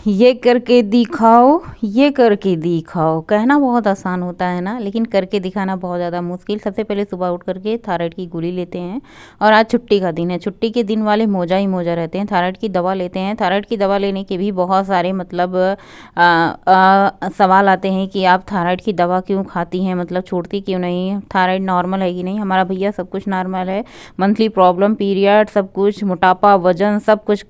ये करके दिखाओ, ये करके दिखाओ। कहना बहुत आसान होता है ना, लेकिन करके दिखाना बहुत ज़्यादा मुश्किल। सबसे पहले सुबह उठ करके थायराइड की गोली लेते हैं, और आज छुट्टी का दिन है। छुट्टी के दिन वाले मौजा ही मौजा रहते हैं। थायराइड की दवा लेते हैं। थायराइड की दवा लेने के भी बहुत सारे मतलब सवाल आते हैं कि आप थायराइड की दवा क्यों खाती हैं, मतलब छोड़ती क्यों नहीं, थायराइड नॉर्मल है कि नहीं। हमारा भैया सब कुछ नॉर्मल है, मंथली प्रॉब्लम, पीरियड, सब कुछ, मोटापा, वजन, सब कुछ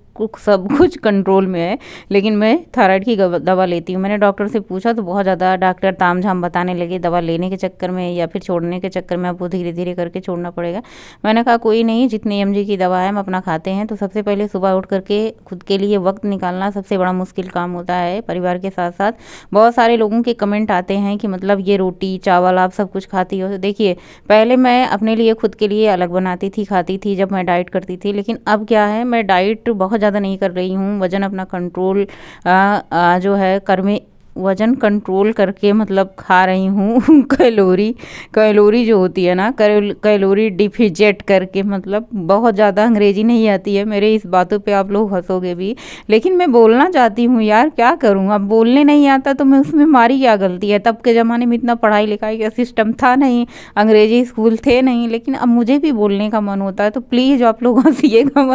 कंट्रोल में है। लेकिन मैं थायराइड की दवा लेती हूँ। मैंने डॉक्टर से पूछा तो बहुत ज़्यादा डॉक्टर तामझाम बताने लगे, दवा लेने के चक्कर में या फिर छोड़ने के चक्कर में आपको धीरे धीरे करके छोड़ना पड़ेगा। मैंने कहा कोई नहीं, जितने mg की दवा है हम अपना खाते हैं। तो सबसे पहले सुबह उठ करके खुद के लिए वक्त निकालना सबसे बड़ा मुश्किल काम होता है। परिवार के साथ साथ बहुत सारे लोगों के कमेंट आते हैं कि मतलब ये रोटी चावल आप सब कुछ खाती हो। तो देखिए, पहले मैं अपने लिए खुद के लिए अलग बनाती थी, खाती थी जब मैं डाइट करती थी। लेकिन अब क्या है, मैं डाइट बहुत ज़्यादा नहीं कर रही हूँ। वज़न अपना कंट्रोल जो है वज़न कंट्रोल करके मतलब खा रही हूँ। कैलोरी जो होती है ना, कैलोरी डिफिजिट करके, मतलब बहुत ज़्यादा अंग्रेजी नहीं आती है मेरे, इस बातों पे आप लोग हंसोगे भी। लेकिन मैं बोलना चाहती हूँ यार, क्या करूँ, अब बोलने नहीं आता तो मैं उसमें मारी क्या गलती है। तब के ज़माने में इतना पढ़ाई लिखाई का सिस्टम था नहीं, अंग्रेजी स्कूल थे नहीं, लेकिन अब मुझे भी बोलने का मन होता है। तो प्लीज़ आप लोग हंसिएगा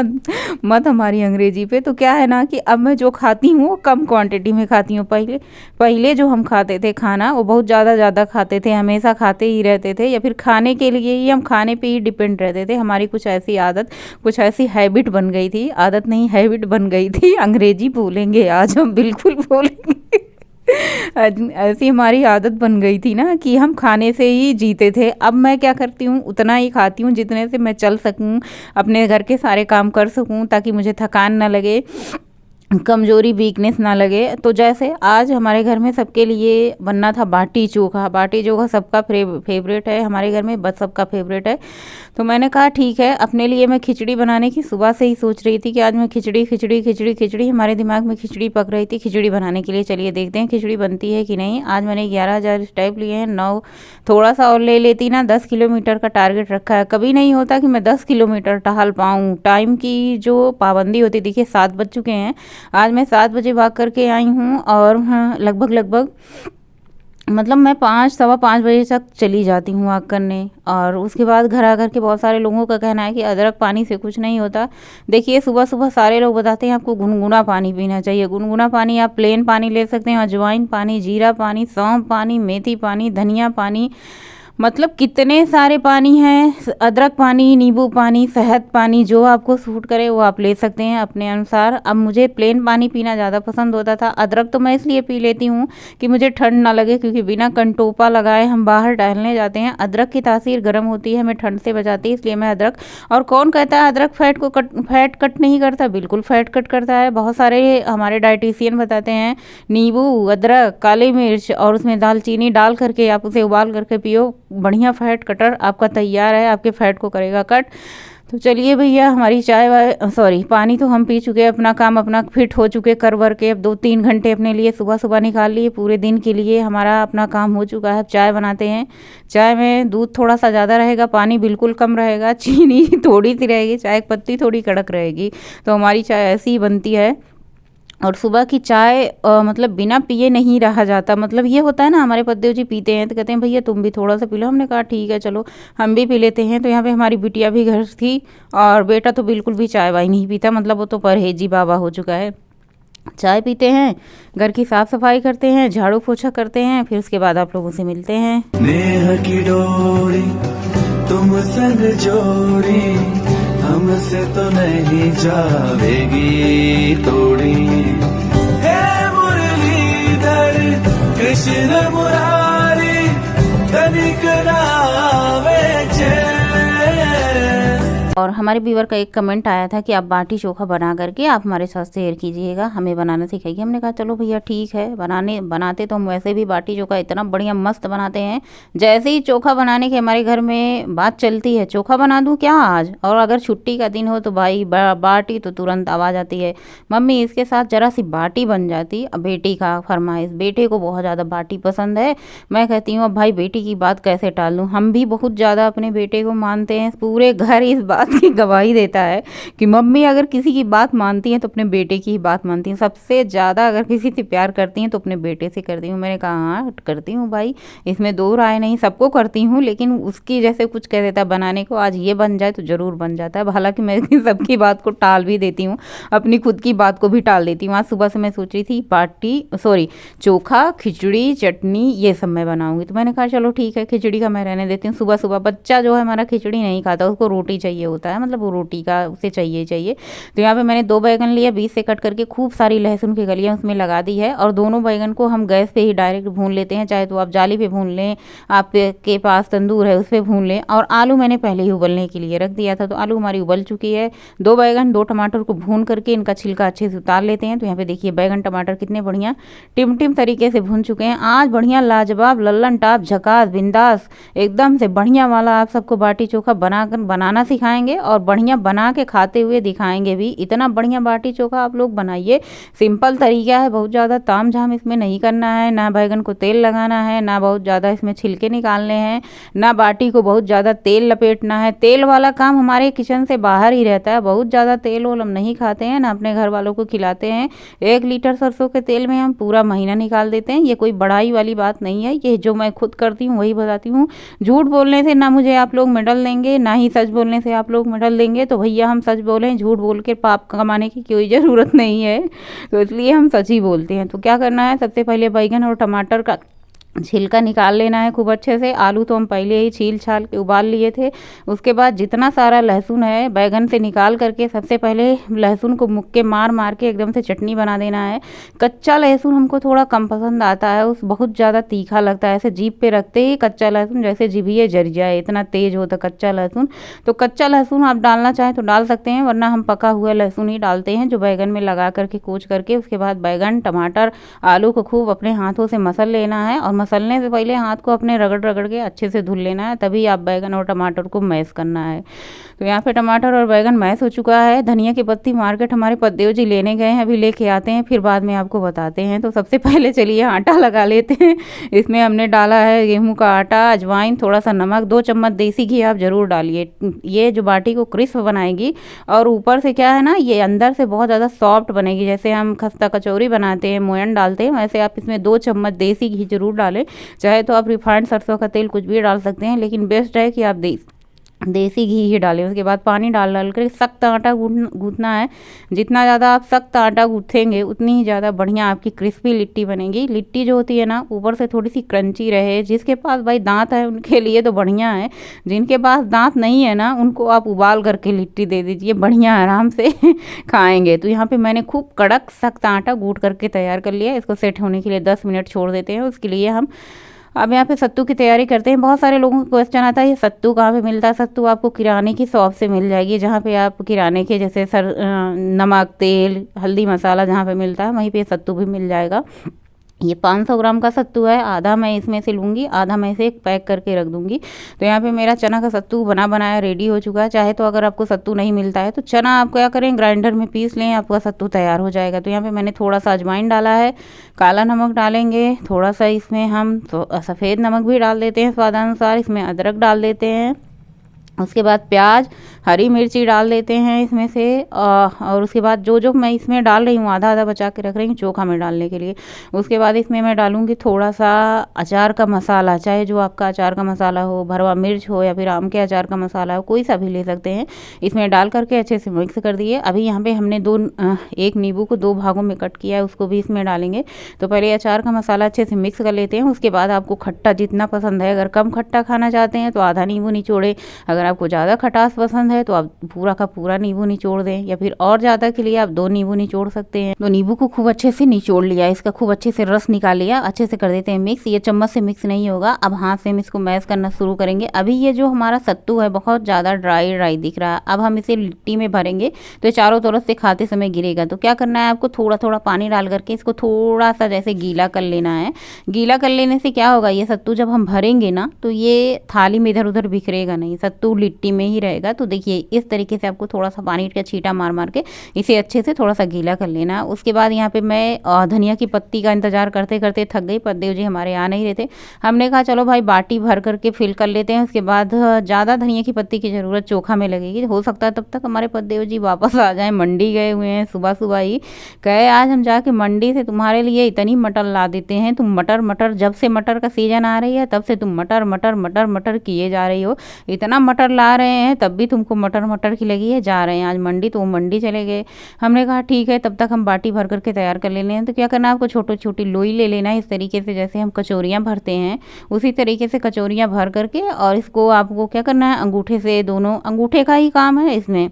मत हमारी अंग्रेजी पे। तो क्या है ना कि अब मैं जो खाती हूँ वो कम क्वांटिटी में खाती हूँ। पहले जो हम खाते थे खाना, वो बहुत ज़्यादा खाते थे, हमेशा खाते ही रहते थे, या फिर खाने के लिए ही हम खाने पे ही डिपेंड रहते थे। हमारी कुछ ऐसी आदत, कुछ ऐसी हैबिट बन गई थी, आदत नहीं हैबिट बन गई थी। अंग्रेजी बोलेंगे आज हम, बिल्कुल बोलेंगे। ऐसी हमारी आदत बन गई थी ना कि हम खाने से ही जीते थे। अब मैं क्या करती हूँ, उतना ही खाती हूँ जितने से मैं चल सकूँ, अपने घर के सारे काम कर सकूँ, ताकि मुझे थकान ना लगे, कमजोरी, वीकनेस ना लगे। तो जैसे आज हमारे घर में सबके लिए बनना था बाटी चोखा। बाटी चोखा सबका फेवरेट है हमारे घर में, बस सबका फेवरेट है। तो मैंने कहा ठीक है, अपने लिए मैं खिचड़ी बनाने की सुबह से ही सोच रही थी कि आज मैं खिचड़ी, हमारे दिमाग में खिचड़ी पक रही थी। खिचड़ी बनाने के लिए चलिए देखते हैं खिचड़ी बनती है कि नहीं। आज मैंने 11,000 स्टेप लिए हैं, 9 थोड़ा सा और ले लेती ना, 10 किलोमीटर का टारगेट रखा है। कभी नहीं होता कि मैं 10 किलोमीटर टहल पाऊँ, टाइम की जो पाबंदी होती। देखिए 7 बज चुके हैं, आज मैं 7 बजे भाग करके आई हूँ, और हाँ लगभग मतलब मैं 5 सवा 5 बजे तक चली जाती हूँ वॉक करने। और उसके बाद घर आकर के बहुत सारे लोगों का कहना है कि अदरक पानी से कुछ नहीं होता। देखिए सुबह सुबह सारे लोग बताते हैं आपको गुनगुना पानी पीना चाहिए। गुनगुना पानी आप प्लेन पानी ले सकते हैं, अजवाइन पानी, जीरा पानी, सौंफ पानी, मेथी पानी, धनिया पानी, मतलब कितने सारे पानी हैं, अदरक पानी, नींबू पानी, शहद पानी, जो आपको सूट करे वो आप ले सकते हैं अपने अनुसार। अब मुझे प्लेन पानी पीना ज़्यादा पसंद होता था। अदरक तो मैं इसलिए पी लेती हूँ कि मुझे ठंड ना लगे, क्योंकि बिना कंटोपा लगाए हम बाहर टहलने जाते हैं। अदरक की तासीर गर्म होती है, हमें ठंड से बचाती है, इसलिए मैं अदरक। और कौन कहता है अदरक फैट कट नहीं करता, बिल्कुल फैट कट करता है। बहुत सारे हमारे डाइटिशियन बताते हैं नींबू, अदरक, काली मिर्च और उसमें दालचीनी डाल करके आप उसे उबाल करके पियो, बढ़िया फैट कटर आपका तैयार है, आपके फैट को करेगा कट। तो चलिए भैया, हमारी पानी तो हम पी चुके, अपना काम अपना फिट हो चुके कर वर के। अब 2-3 घंटे अपने लिए सुबह सुबह निकाल लिए, पूरे दिन के लिए हमारा अपना काम हो चुका है। अब चाय बनाते हैं। चाय में दूध थोड़ा सा ज़्यादा रहेगा, पानी बिल्कुल कम रहेगा, चीनी थोड़ी सी रहेगी, चाय की पत्ती थोड़ी कड़क रहेगी। तो हमारी चाय ऐसी ही बनती है। और सुबह की चाय मतलब बिना पिए नहीं रहा जाता। मतलब ये होता है ना, हमारे पतिदेव जी पीते हैं तो कहते हैं भैया तुम भी थोड़ा सा पी लो। हमने कहा ठीक है चलो हम भी पी लेते हैं। तो यहाँ पे हमारी बिटिया भी घर थी, और बेटा तो बिल्कुल भी चाय वाय नहीं पीता, मतलब वो तो परहेजी बाबा हो चुका है। चाय पीते हैं, घर की साफ सफाई करते हैं, झाड़ू पोछा करते हैं, फिर उसके बाद आप लोगों से मिलते हैं। नेह की डोरी तुम संग जोड़ी, हमसे तो नहीं जावेगी तोड़ी। हे मुरलीधर कृष्ण मुरारी, तनिक नावे चैन। और हमारे व्यूअर का एक कमेंट आया था कि आप बाटी चोखा बना करके आप हमारे साथ शेयर कीजिएगा, हमें बनाना सिखाइए। हमने कहा चलो भैया ठीक है, बनाते तो हम वैसे भी बाटी चोखा इतना बढ़िया मस्त बनाते हैं। जैसे ही चोखा बनाने की हमारे घर में बात चलती है, चोखा बना दूं क्या आज, और अगर छुट्टी का दिन हो तो भाई बाटी तो तुरंत आवाज़ आती है, मम्मी इसके साथ ज़रा सी बाटी बन जाती। अब बेटी का फरमाइश, बेटे को बहुत ज़्यादा बाटी पसंद है। मैं कहती हूँ अब भाई बेटी की बात कैसे टाल लूँ, हम भी बहुत ज़्यादा अपने बेटे को मानते हैं, पूरे घर इस बात की गवाही देता है कि मम्मी अगर किसी की बात मानती हैं तो अपने बेटे की ही बात मानती हैं। सबसे ज़्यादा अगर किसी से प्यार करती हैं तो अपने बेटे से करती हूँ। मैंने कहा हाँ करती हूँ भाई, इसमें दो राय नहीं, सबको करती हूँ, लेकिन उसकी जैसे कुछ कह देता बनाने को, आज ये बन जाए तो ज़रूर बन जाता है। हालांकि मैं सबकी बात को टाल भी देती हूँ, अपनी खुद की बात को भी टाल देती हूँ। आज सुबह से मैं सोच रही थी चोखा, खिचड़ी, चटनी ये सब मैं बनाऊंगी, तो मैंने कहा चलो ठीक है खिचड़ी का मैं रहने देती हूँ। सुबह सुबह बच्चा जो है हमारा खिचड़ी नहीं खाता, उसको रोटी चाहिए होता है, मतलब वो रोटी का उसे चाहिए। तो यहाँ पे मैंने 2 बैगन लिए, बीच से कट करके खूब सारी लहसुन की कलियाँ उसमें लगा दी है, और दोनों बैगन को हम गैस पे ही डायरेक्ट भून लेते हैं, चाहे तो आप जाली पे भून लें, आपके पास तंदूर है उस पर भून लें। और आलू मैंने पहले ही उबलने के लिए रख दिया था, तो आलू हमारी उबल चुकी है। 2 बैगन 2 टमाटर को भून करके इनका छिलका अच्छे से उतार लेते हैं। तो यहाँ पे देखिए बैगन टमाटर कितने बढ़िया टिम तरीके से भून चुके हैं। आज बढ़िया लाजवाब लल्लन टाप झकास बिंदास एकदम से बढ़िया वाला आप सबको बाटी चोखा बनाना सिखाएंगे, और बढ़िया बना के खाते हुए दिखाएंगे भी। इतना बढ़िया बाटी चोखा आप लोग बनाइए, सिंपल तरीका है, बहुत ज़्यादा ताम झाम इसमें नहीं करना है, ना बैगन को तेल लगाना है, ना बहुत ज़्यादा इसमें छिलके निकालने हैं, ना बाटी को बहुत ज़्यादा तेल लपेटना है। तेल वाला काम हमारे किचन से बाहर ही रहता है, बहुत ज़्यादा तेल हम नहीं खाते हैं, ना अपने घर वालों को खिलाते हैं। 1 लीटर सरसों के तेल में हम पूरा महीना निकाल देते हैं। ये कोई बड़ाई वाली बात नहीं है, ये जो मैं खुद करती हूँ वही बताती हूँ। झूठ बोलने से ना मुझे आप लोग मेडल देंगे, ना ही सच बोलने से आप लोग मेडल देंगे। तो भैया हम सच बोलें, झूठ बोल के पाप कमाने की कोई ज़रूरत नहीं है, तो इसलिए हम सच ही बोलते हैं। तो क्या करना है, सबसे पहले बैगन और टमाटर का छिलका निकाल लेना है खूब अच्छे से। आलू तो हम पहले ही छील छाल के उबाल लिए थे। उसके बाद जितना सारा लहसुन है बैगन से निकाल करके सबसे पहले लहसुन को मुक्के मार के एकदम से चटनी बना देना है। कच्चा लहसुन हमको थोड़ा कम पसंद आता है, उस बहुत ज़्यादा तीखा लगता है, ऐसे जीभ पे रखते ही कच्चा लहसुन जैसे जीभिए जर जाए, इतना तेज़ होता कच्चा लहसुन। तो कच्चा लहसुन आप डालना चाहें तो डाल सकते हैं, वरना हम पका हुआ लहसुन ही डालते हैं जो बैगन में लगा करके कूच करके। उसके बाद बैगन टमाटर आलू को खूब अपने हाथों से मसल लेना है, और मसलने से पहले हाथ को अपने रगड़ के अच्छे से धुल लेना है, तभी आप बैगन और टमाटर को मैश करना है। तो यहाँ पे टमाटर और बैगन मैश हो चुका है। धनिया की पत्ती मार्केट हमारे पतदेव जी लेने गए हैं, अभी लेके आते हैं, फिर बाद में आपको बताते हैं। तो सबसे पहले चलिए आटा लगा लेते हैं। इसमें हमने डाला है गेहूं का आटा, अजवाइन, थोड़ा सा नमक, 2 चम्मच देसी घी आप ज़रूर डालिए, ये जो बाटी को क्रिस्प बनाएगी। और ऊपर से क्या है ना, ये अंदर से बहुत ज़्यादा सॉफ्ट बनेगी, जैसे हम खस्ता कचौरी बनाते हैं, मोयन डालते हैं, वैसे आप इसमें 2 चम्मच देसी घी जरूर डालें। चाहे तो आप रिफाइंड सरसों का तेल कुछ भी डाल सकते हैं, लेकिन बेस्ट है कि आप देसी घी ही डालें। उसके बाद पानी डाल कर सख्त आटा गूंथना है। जितना ज़्यादा आप सख्त आटा गूँथेंगे उतनी ही ज़्यादा बढ़िया आपकी क्रिस्पी लिट्टी बनेगी। लिट्टी जो होती है ना ऊपर से थोड़ी सी क्रंची रहे। जिसके पास भाई दांत है उनके लिए तो बढ़िया है, जिनके पास दांत नहीं है ना उनको आप उबाल करके लिट्टी दे दीजिए, बढ़िया आराम से खाएंगे। तो यहाँ पे मैंने खूब कड़क सख्त आटा गूँथ करके तैयार कर लिया। इसको सेट होने के लिए 10 मिनट छोड़ देते हैं। उसके लिए हम अब यहाँ पे सत्तू की तैयारी करते हैं। बहुत सारे लोगों को क्वेश्चन आता है ये सत्तू कहाँ पे मिलता है। सत्तू आपको किराने की शॉप से मिल जाएगी, जहाँ पे आप किराने के जैसे नमक, तेल, हल्दी, मसाला जहाँ पे मिलता है वहीं पे सत्तू भी मिल जाएगा। ये 500 ग्राम का सत्तू है, आधा मैं इसमें से लूँगी, आधा मैं इसे पैक करके रख दूँगी। तो यहाँ पे मेरा चना का सत्तू बनाया रेडी हो चुका है। चाहे तो अगर आपको सत्तू नहीं मिलता है तो चना आप क्या करें ग्राइंडर में पीस लें, आपका सत्तू तैयार हो जाएगा। तो यहाँ पे मैंने थोड़ा सा अजवाइन डाला है, काला नमक डालेंगे, थोड़ा सा इसमें हम सफ़ेद नमक भी डाल देते हैं स्वादानुसार, इसमें अदरक डाल देते हैं। उसके बाद प्याज, हरी मिर्ची डाल देते हैं इसमें से, और उसके बाद जो मैं इसमें डाल रही हूँ आधा बचा के रख रही हूँ चोखा में डालने के लिए। उसके बाद इसमें मैं डालूँगी थोड़ा सा अचार का मसाला, चाहे जो आपका अचार का मसाला हो, भरवा मिर्च हो या फिर आम के अचार का मसाला हो, कोई सा भी ले सकते हैं। इसमें डाल करके अच्छे से मिक्स कर दिए। अभी यहाँ पे हमने एक नींबू को 2 भागों में कट किया है, उसको भी इसमें डालेंगे। तो पहले अचार का मसाला अच्छे से मिक्स कर लेते हैं। उसके बाद आपको खट्टा जितना पसंद है, अगर कम खट्टा खाना चाहते हैं तो आधा नींबू निचोड़े, अगर आपको ज़्यादा खटास पसंद है तो आप पूरा का पूरा नींबू निचोड़ दें, या फिर और ज़्यादा के लिए आप 2 नींबू निचोड़ सकते हैं। तो नींबू को खूब अच्छे से निचोड़ लिया, इसका खूब अच्छे से रस निकाल लिया, अच्छे से कर देते हैं मिक्स। ये चम्मच से मिक्स नहीं होगा, अब हाथ से हम इसको मैश करना शुरू करेंगे। अभी ये जो हमारा सत्तू है बहुत ज़्यादा ड्राई दिख रहा है। अब हम इसे लिट्टी में भरेंगे तो चारों तरफ से खाते समय गिरेगा। तो क्या करना है आपको, थोड़ा पानी डाल करके इसको थोड़ा सा जैसे गीला कर लेना है। गीला कर लेने से क्या होगा, ये सत्तू जब हम भरेंगे ना तो ये थाली में इधर उधर बिखरेगा नहीं, सत्तू लिट्टी में ही रहेगा। तो देखिए इस तरीके से आपको थोड़ा सा पानी का छींटा मार मार के इसे अच्छे से थोड़ा सा गीला कर लेना है। उसके बाद यहाँ पे मैं धनिया की पत्ती का इंतजार करते करते थक गई, पतिदेव जी हमारे आ नहीं रहे थे। हमने कहा चलो भाई बाटी भर करके फिल कर लेते हैं, उसके बाद ज़्यादा धनिया की पत्ती की ज़रूरत चोखा में लगेगी, हो सकता है तब तक हमारे पतिदेव जी वापस आ जाएँ। मंडी गए हुए हैं सुबह सुबह ही, कहे आज हम जाके मंडी से तुम्हारे लिए इतनी मटर ला देते हैं, तुम मटर मटर, जब से मटर का सीजन आ रही है तब से तुम मटर मटर मटर मटर किए जा रही हो, इतना मटर ला रहे हैं तब भी तुमको मटर मटर की लगी है, जा रहे हैं आज मंडी। तो वो मंडी चले गए। हमने कहा ठीक है तब तक हम बाटी भर करके तैयार कर लेने हैं। तो क्या करना है आपको, छोटी छोटी लोई ले लेना है इस तरीके से, जैसे हम कचौरियाँ भरते हैं उसी तरीके से कचौरियाँ भर करके, और इसको आपको क्या करना है अंगूठे से, दोनों अंगूठे का ही काम है इसमें,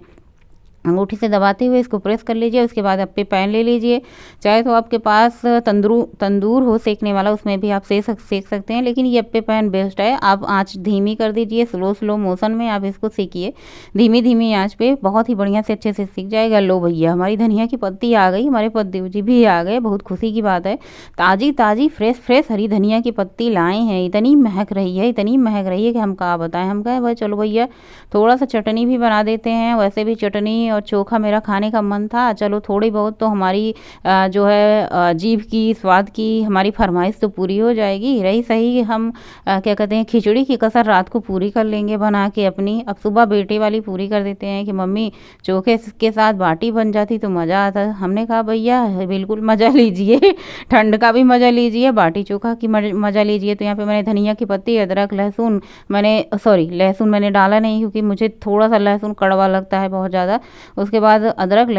अंगूठी से दबाते हुए इसको प्रेस कर लीजिए। उसके बाद आप पे पैन ले लीजिए, चाहे तो आपके पास तंदूर हो सेकने वाला, उसमें भी आप सेक सकते हैं, लेकिन ये अप्पे पैन बेस्ट है। आप आंच धीमी कर दीजिए, स्लो मोशन में आप इसको सेकिए, धीमी धीमी आंच पे, बहुत ही बढ़िया से अच्छे से सीख जाएगा। लो भैया हमारी धनिया की पत्ती आ गई, हमारे पतिदेव जी भी आ गए, बहुत खुशी की बात है। ताज़ी ताज़ी फ्रेश हरी धनिया की पत्ती लाए हैं, इतनी महक रही है कि हम क्या बताएं। हम कहें भाई चलो भैया थोड़ा सा चटनी भी बना देते हैं, वैसे भी चटनी और चोखा मेरा खाने का मन था, चलो थोड़ी बहुत तो हमारी जो है जीभ की स्वाद की हमारी फरमाइश तो पूरी हो जाएगी। रही सही हम क्या कहते हैं खिचड़ी की कसर रात को पूरी कर लेंगे बना के अपनी, अब सुबह बेटे वाली पूरी कर देते हैं कि मम्मी चोखे के साथ बाटी बन जाती तो मज़ा आता। हमने कहा भैया बिल्कुल मज़ा लीजिए, ठंड का भी मज़ा लीजिए, बाटी चोखा की मज़ा लीजिए। तो यहाँ पे मैंने धनिया की पत्ती, अदरक, लहसुन, लहसुन मैंने डाला नहीं क्योंकि मुझे थोड़ा सा लहसुन कड़वा लगता है बहुत ज़्यादा। उसके बाद अदरक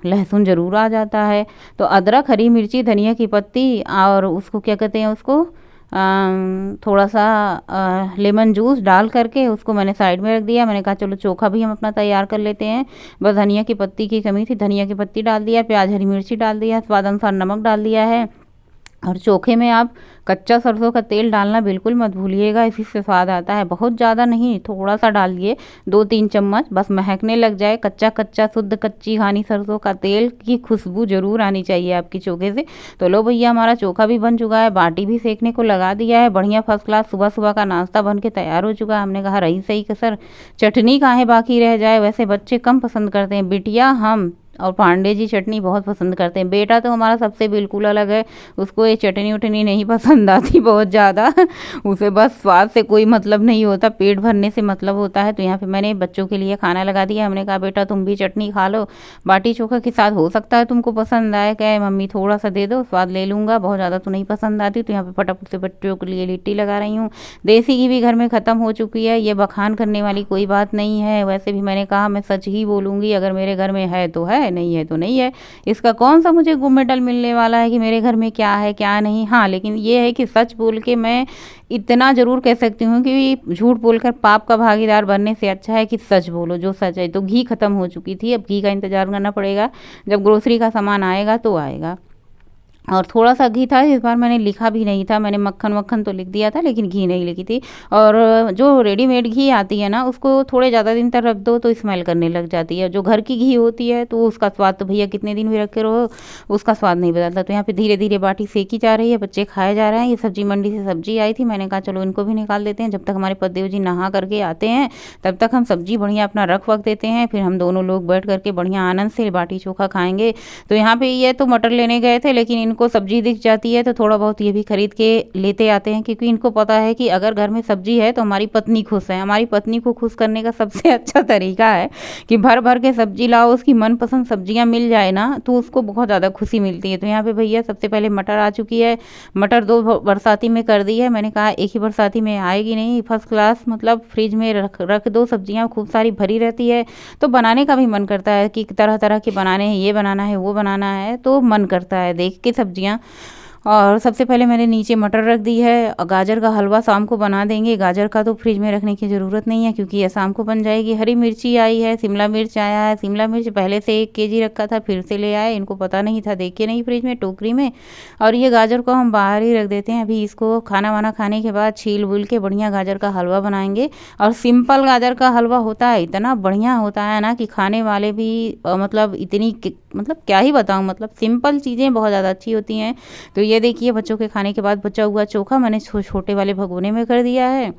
लहसुन ज़रूर आ जाता है, तो अदरक, हरी मिर्ची, धनिया की पत्ती, और उसको क्या कहते हैं उसको थोड़ा सा लेमन जूस डाल करके उसको मैंने साइड में रख दिया। मैंने कहा चलो चोखा भी हम अपना तैयार कर लेते हैं, बस धनिया की पत्ती की कमी थी, धनिया की पत्ती डाल दिया, प्याज हरी मिर्ची डाल दिया, स्वाद अनुसार नमक डाल दिया है। और चोखे में आप कच्चा सरसों का तेल डालना बिल्कुल मत भूलिएगा, इसी से स्वाद आता है, बहुत ज़्यादा नहीं, थोड़ा सा डालिए, 2-3 चम्मच, बस महकने लग जाए, कच्चा शुद्ध कच्ची घानी सरसों का तेल की खुशबू जरूर आनी चाहिए आपकी चोखे से। तो लो भैया हमारा चोखा भी बन चुका है, बाटी भी सेकने को लगा दिया है, बढ़िया फर्स्ट क्लास सुबह सुबह का नाश्ता बन के तैयार हो चुका है। हमने कहा रही सही कसर, चटनी काहे बाकी रह जाए, वैसे बच्चे कम पसंद करते हैं, बिटिया हम और पांडे जी चटनी बहुत पसंद करते हैं, बेटा तो हमारा सबसे बिल्कुल अलग है, उसको ये चटनी उटनी नहीं पसंद आती बहुत ज़्यादा, उसे बस स्वाद से कोई मतलब नहीं होता, पेट भरने से मतलब होता है। तो यहाँ पे मैंने बच्चों के लिए खाना लगा दिया। हमने कहा बेटा तुम भी चटनी खा लो, बाटी चोखा के साथ हो सकता है तुमको पसंद आए, कहे मम्मी थोड़ा सा दे दो, स्वाद ले लूँगा, बहुत ज़्यादा तो नहीं पसंद आती। तो यहाँ पे फटाफट से बच्चों के लिए लिट्टी लगा रही हूँ। देसी घी भी घर में ख़त्म हो चुकी है, ये बखान करने वाली कोई बात नहीं है, वैसे भी मैंने कहा मैं सच ही बोलूँगी, अगर मेरे घर में है तो है, नहीं है तो नहीं है, इसका कौन सा मुझे गोल्ड मेडल मिलने वाला है कि मेरे घर में क्या है क्या नहीं। हाँ लेकिन ये है कि सच बोल के मैं इतना ज़रूर कह सकती हूँ कि झूठ बोलकर पाप का भागीदार बनने से अच्छा है कि सच बोलो जो सच है। तो घी ख़त्म हो चुकी थी, अब घी का इंतज़ार करना पड़ेगा, जब ग्रोसरी का सामान आएगा तो आएगा। और थोड़ा सा घी था, इस बार मैंने लिखा भी नहीं था, मैंने मक्खन तो लिख दिया था लेकिन घी नहीं लिखी थी। और जो रेडीमेड घी आती है ना उसको थोड़े ज़्यादा दिन तक रख दो तो स्मेल करने लग जाती है, जो घर की घी होती है तो उसका स्वाद तो भैया कितने दिन भी रखे रहो उसका स्वाद नहीं बदलता। तो यहाँ पे धीरे धीरे बाटी सेकी जा रही है, बच्चे खाए जा रहे हैं। ये सब्जी मंडी से सब्जी आई थी, मैंने कहा चलो इनको भी निकाल देते हैं, जब तक हमारे पतिदेव जी नहा करके आते हैं तब तक हम सब्जी बढ़िया अपना रख देते हैं, फिर हम दोनों लोग बैठ करके बढ़िया आनंद से बाटी चोखा खाएंगे। तो यहाँ पे ये तो मटर लेने गए थे, लेकिन इनको सब्जी दिख जाती है तो थोड़ा बहुत ये भी खरीद के लेते आते हैं, क्योंकि इनको पता है कि अगर घर में सब्जी है तो हमारी पत्नी खुश है। हमारी पत्नी को खुश करने का सबसे अच्छा तरीका है कि भर भर के सब्जी लाओ, उसकी मनपसंद सब्जियां मिल जाए ना तो उसको बहुत ज़्यादा खुशी मिलती है। तो यहाँ पे भैया सबसे पहले मटर आ चुकी है, मटर 2 बरसाती में कर दी है, मैंने कहा एक ही बरसाती में आएगी नहीं, फर्स्ट क्लास मतलब फ्रिज में रख दो, सब्जियाँ खूब सारी भरी रहती है तो बनाने का भी मन करता है कि तरह तरह के बनाने हैं, ये बनाना है वो बनाना है, तो मन करता है देख के सब्जियाँ। और सबसे पहले मैंने नीचे मटर रख दी है, गाजर का हलवा शाम को बना देंगे, गाजर का तो फ्रिज में रखने की ज़रूरत नहीं है क्योंकि ये शाम को बन जाएगी। हरी मिर्ची आई है, शिमला मिर्च आया है, शिमला मिर्च पहले से 1 केजी रखा था फिर से ले आए, इनको पता नहीं था, देखे नहीं फ्रिज में टोकरी में। और ये गाजर को हम बाहर ही रख देते हैं, अभी इसको खाना वाना खाने के बाद छील वूल के बढ़िया गाजर का हलवा बनाएंगे। और सिंपल गाजर का हलवा होता है, इतना बढ़िया होता है ना कि खाने वाले भी मतलब मतलब क्या ही बताऊँ, मतलब सिंपल चीज़ें बहुत ज़्यादा अच्छी होती हैं। तो ये देखिए बच्चों के खाने के बाद बचा हुआ चोखा मैंने छोटे वाले भगोने में कर दिया है।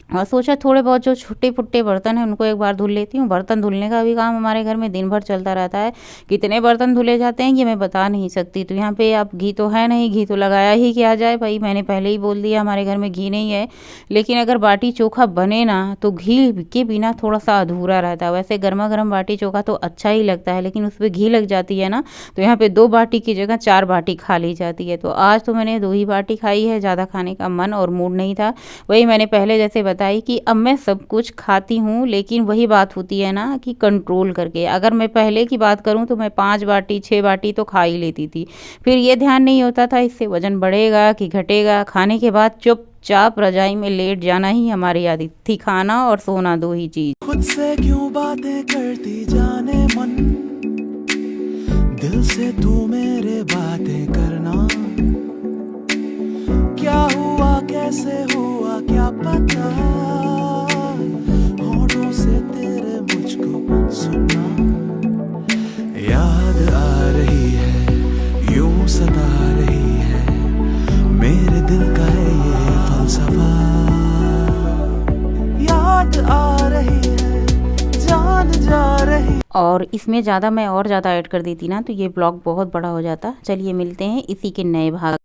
और सोचा थोड़े बहुत जो छोटे-फुट्टे बर्तन हैं उनको एक बार धुल लेती हूँ। बर्तन धुलने का भी काम हमारे घर में दिन भर चलता रहता है। कितने बर्तन धुले जाते हैं ये मैं बता नहीं सकती। तो यहाँ पे अब घी तो है नहीं, घी तो लगाया ही क्या जाए भई, मैंने पहले ही बोल दिया हमारे घर में घी नहीं है। लेकिन अगर बाटी चोखा बने ना तो घी के बिना थोड़ा-सा अधूरा रहता है। वैसे गरमा-गरम बाटी चोखा तो अच्छा ही लगता है, लेकिन उसपे घी लग जाती है ना, तो यहाँ पे 2 बाटी की जगह 4 बाटी खा ली जाती है। तो आज तो मैंने 2 ही बाटी खाई है, ज़्यादा खाने का मन और मूड नहीं था। वही मैंने पहले जैसे बताई कि अब मैं सब कुछ खाती हूँ, लेकिन वही बात होती है ना कि कंट्रोल करके। अगर मैं पहले की बात करूँ तो मैं 5 बाटी 6 बाटी तो खा ही लेती थी। फिर ये ध्यान नहीं होता था इससे वज़न बढ़ेगा कि घटेगा। खाने के बाद चुपचाप रज़ाई में लेट जाना ही हमारी आदत थी। खाना और सोना 2 ही चीज़। खुद से क्यों बातें करती जाने मन, दिल से तू मेरे बातें करना। क्या हुआ कैसे हुआ क्या पता, होठों से तेरे मुझको सुनना। याद आ रही है यूं सता रही है, मेरे दिल का है ये फलसफा। याद आ रही है जान जा रही। और इसमें ज़्यादा मैं और ज़्यादा ऐड कर देती ना तो ये ब्लॉग बहुत बड़ा हो जाता। चलिए मिलते हैं इसी के नए भाग।